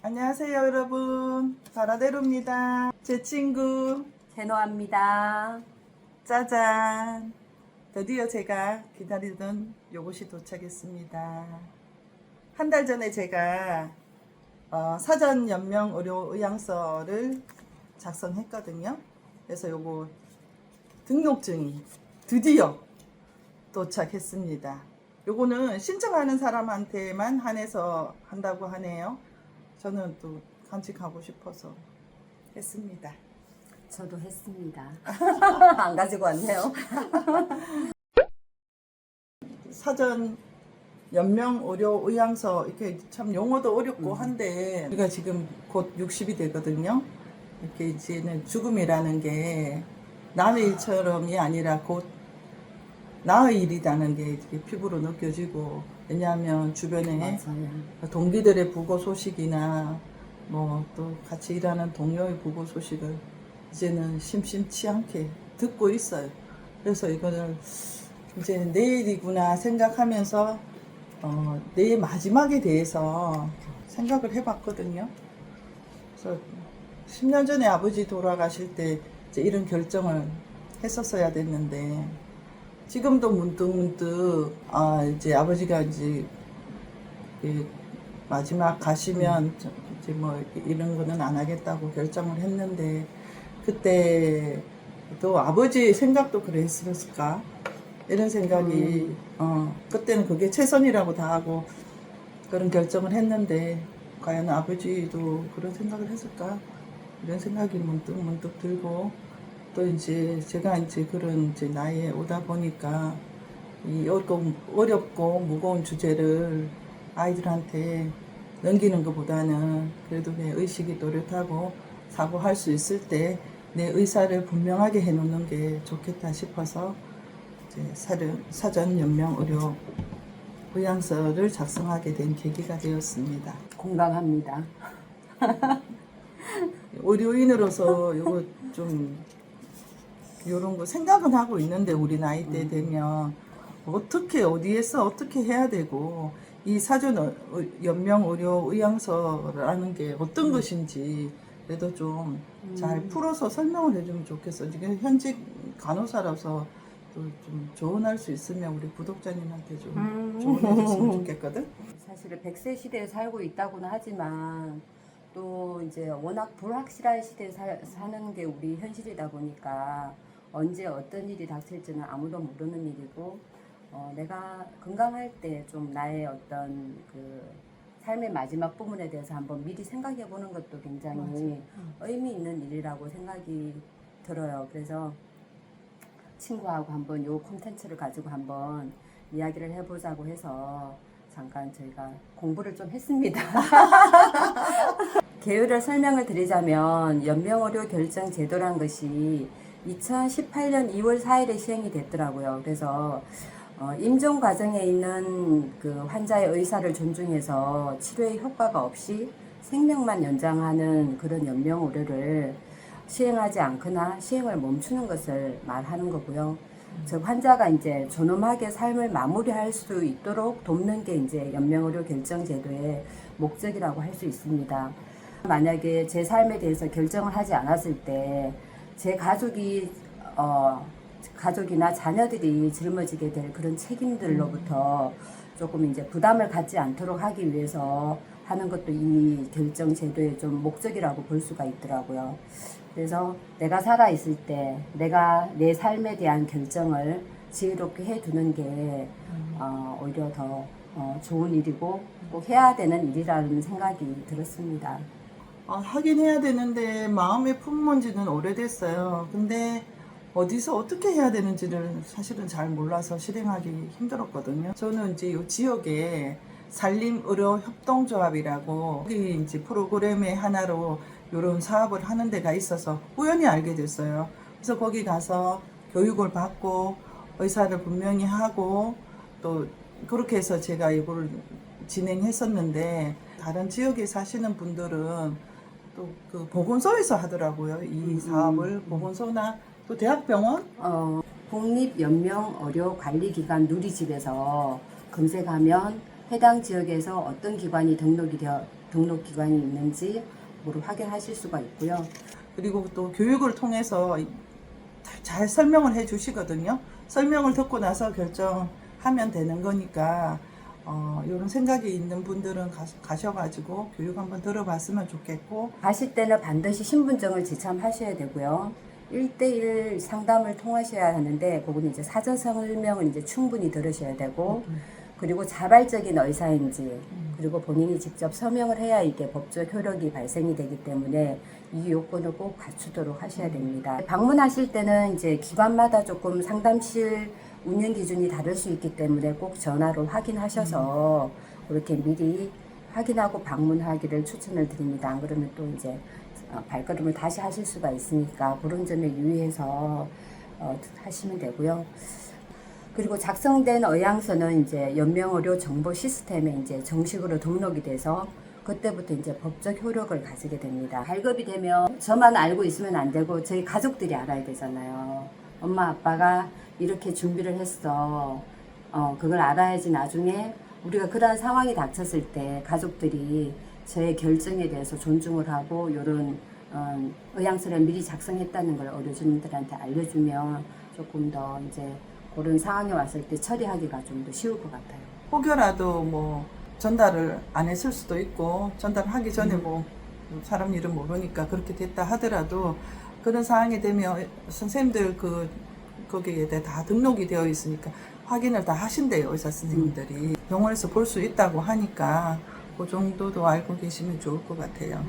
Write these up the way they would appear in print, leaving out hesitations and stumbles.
안녕하세요 여러분, 바라데루입니다. 제 친구 제노합니다. 짜잔, 드디어 제가 기다리던 요것이 도착했습니다. 한 달 전에 제가 사전 연명 의료 의향서를 작성했거든요. 그래서 요거 등록증이 드디어 도착했습니다. 요거는 신청하는 사람한테만 한해서 한다고 하네요. 저는 또 간직하고 싶어서 했습니다. 저도 했습니다. 안 가지고 왔네요. 사전 연명 의료 의향서 이렇게 참 용어도 어렵고 한데 우리가 지금 곧 60이 되거든요. 이렇게 이제는 죽음이라는 게 남의 일처럼이 아니라 곧 나의 일이라는 게 이렇게 피부로 느껴지고, 왜냐하면 주변에 맞아요. 동기들의 부고 소식이나 뭐 또 같이 일하는 동료의 부고 소식을 이제는 심심치 않게 듣고 있어요. 그래서 이거를 이제 내일이구나 생각하면서 내일 마지막에 대해서 생각을 해봤거든요. 그래서 10년 전에 아버지 돌아가실 때 이제 이런 결정을 했었어야 됐는데, 지금도 문득 이제 아버지가 이제 마지막 가시면 이제 뭐 이런 거는 안 하겠다고 결정을 했는데, 그때 또 아버지 생각도 그랬을까 이런 생각이 그때는 그게 최선이라고 다 하고 그런 결정을 했는데, 과연 아버지도 그런 생각을 했을까 이런 생각이 문득 들고, 또 이제 제가 이제 그런 이제 나이에 오다 보니까 이 어렵고 무거운 주제를 아이들한테 넘기는 것보다는 그래도 내 의식이 또렷하고 사고할 수 있을 때 내 의사를 분명하게 해놓는 게 좋겠다 싶어서 이제 사전 연명 의료 의향서를 작성하게 된 계기가 되었습니다. 공감합니다. 의료인으로서 요거 좀 이런 거 생각은 하고 있는데, 우리 나이 때 되면 어떻게 어디에서 어떻게 해야 되고, 이 사전 연명 의료 의향서라는 게 어떤 것인지 그래도 좀 잘 풀어서 설명을 해주면 좋겠어. 지금 현직 간호사라서 또 좀 조언할 수 있으면 우리 구독자님한테 좀 조언해줬으면 좋겠거든. 사실은 100세 시대에 살고 있다고는 하지만 또 이제 워낙 불확실한 시대에 사는 게 우리 현실이다 보니까 언제 어떤 일이 닥칠지는 아무도 모르는 일이고, 내가 건강할 때 좀 나의 어떤 그 삶의 마지막 부분에 대해서 한번 미리 생각해 보는 것도 굉장히 의미 있는 일이라고 생각이 들어요. 그래서 친구하고 한번 요 콘텐츠를 가지고 한번 이야기를 해보자고 해서 잠깐 저희가 공부를 좀 했습니다. 개요를 설명을 드리자면 연명의료 결정 제도란 것이 2018년 2월 4일에 시행이 됐더라고요. 그래서 임종 과정에 있는 그 환자의 의사를 존중해서 치료의 효과가 없이 생명만 연장하는 그런 연명 의료를 시행하지 않거나 시행을 멈추는 것을 말하는 거고요. 즉 환자가 이제 존엄하게 삶을 마무리할 수 있도록 돕는 게 이제 연명 의료 결정 제도의 목적이라고 할 수 있습니다. 만약에 제 삶에 대해서 결정을 하지 않았을 때 제 가족이나 자녀들이 짊어지게 될 그런 책임들로부터 조금 이제 부담을 갖지 않도록 하기 위해서 하는 것도 이 결정 제도의 좀 목적이라고 볼 수가 있더라고요. 그래서 내가 살아있을 때 내가 내 삶에 대한 결정을 지혜롭게 해두는 게 오히려 더 좋은 일이고 꼭 해야 되는 일이라는 생각이 들었습니다. 하긴 해야 되는데 마음에 품은 지는 오래됐어요. 근데 어디서 어떻게 해야 되는지를 사실은 잘 몰라서 실행하기 힘들었거든요. 저는 이제 이 지역에 산림의료협동조합이라고, 여기 이제 프로그램의 하나로 이런 사업을 하는 데가 있어서 우연히 알게 됐어요. 그래서 거기 가서 교육을 받고 의사를 분명히 하고 또 그렇게 해서 제가 이걸 진행했었는데, 다른 지역에 사시는 분들은 또 그 보건소에서 하더라고요. 이 사업을 보건소나 또 대학병원? 국립연명의료관리기관 누리집에서 검색하면 해당 지역에서 어떤 기관이 등록이 등록 기관이 있는지 확인하실 수가 있고요. 그리고 또 교육을 통해서 잘 설명을 해 주시거든요. 설명을 듣고 나서 결정하면 되는 거니까 이런 생각이 있는 분들은 가셔가지고 교육 한번 들어봤으면 좋겠고, 가실 때는 반드시 신분증을 지참하셔야 되고요. 1대1 상담을 통하셔야 하는데, 그거는 이제 사전 설명을 이제 충분히 들으셔야 되고, 그리고 자발적인 의사인지, 그리고 본인이 직접 서명을 해야 이게 법적 효력이 발생이 되기 때문에 이 요건을 꼭 갖추도록 하셔야 됩니다. 방문하실 때는 이제 기관마다 조금 상담실 운영 기준이 다를 수 있기 때문에 꼭 전화로 확인하셔서 그렇게 미리 확인하고 방문하기를 추천을 드립니다. 안 그러면 또 이제 발걸음을 다시 하실 수가 있으니까 그런 점에 유의해서 하시면 되고요. 그리고 작성된 의향서는 이제 연명의료 정보 시스템에 이제 정식으로 등록이 돼서 그때부터 이제 법적 효력을 가지게 됩니다. 발급이 되면 저만 알고 있으면 안 되고 저희 가족들이 알아야 되잖아요. 엄마 아빠가 이렇게 준비를 했어. 그걸 알아야지 나중에 우리가 그러한 상황이 닥쳤을 때 가족들이 저의 결정에 대해서 존중을 하고 이런 의향서를 미리 작성했다는 걸 의료진들한테 알려주면 조금 더 이제 그런 상황에 왔을 때 처리하기가 좀 더 쉬울 것 같아요. 혹여라도 뭐 전달을 안 했을 수도 있고, 전달하기 전에 뭐 사람 일은 모르니까 그렇게 됐다 하더라도, 그런 상황이 되면 선생님들 거기에 다 등록이 되어 있으니까 확인을 다 하신대요, 의사 선생님들이. 병원에서 볼 수 있다고 하니까 그 정도도 알고 계시면 좋을 것 같아요.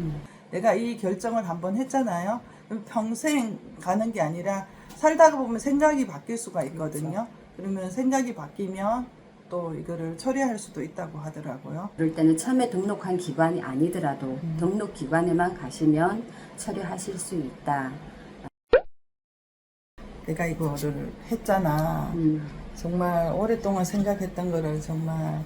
내가 이 결정을 한번 했잖아요. 그럼 평생 가는 게 아니라 살다가 보면 생각이 바뀔 수가 있거든요. 그러면 생각이 바뀌면 또 이거를 처리할 수도 있다고 하더라고요. 그럴 때는 처음에 등록한 기관이 아니더라도 등록 기관에만 가시면 처리하실 수 있다. 내가 이거를 했잖아. 정말 오랫동안 생각했던 거를 정말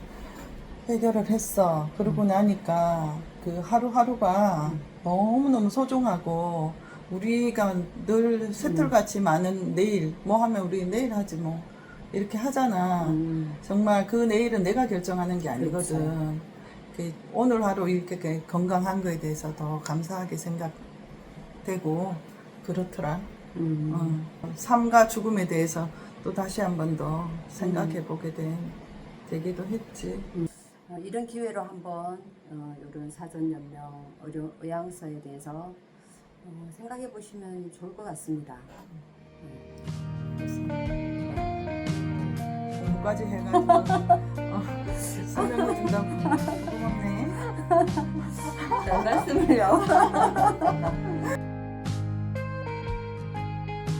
해결을 했어. 그러고 나니까 그 하루하루가 너무너무 소중하고, 우리가 늘 새털같이 많은 내일, 뭐 하면 우리 내일 하지 뭐 이렇게 하잖아. 정말 그 내일은 내가 결정하는 게 아니거든. 오늘 하루 이렇게 건강한 거에 대해서 더 감사하게 생각되고 그렇더라. 삶과 죽음에 대해서 또 다시 한 번 더 생각해 보게 되기도 했지. 이런 기회로 한번 이런 사전 연명 의향서에 대해서 생각해 보시면 좋을 것 같습니다. 공부까지 해가지고 설명해 준다고 고맙네. 별 말씀을요.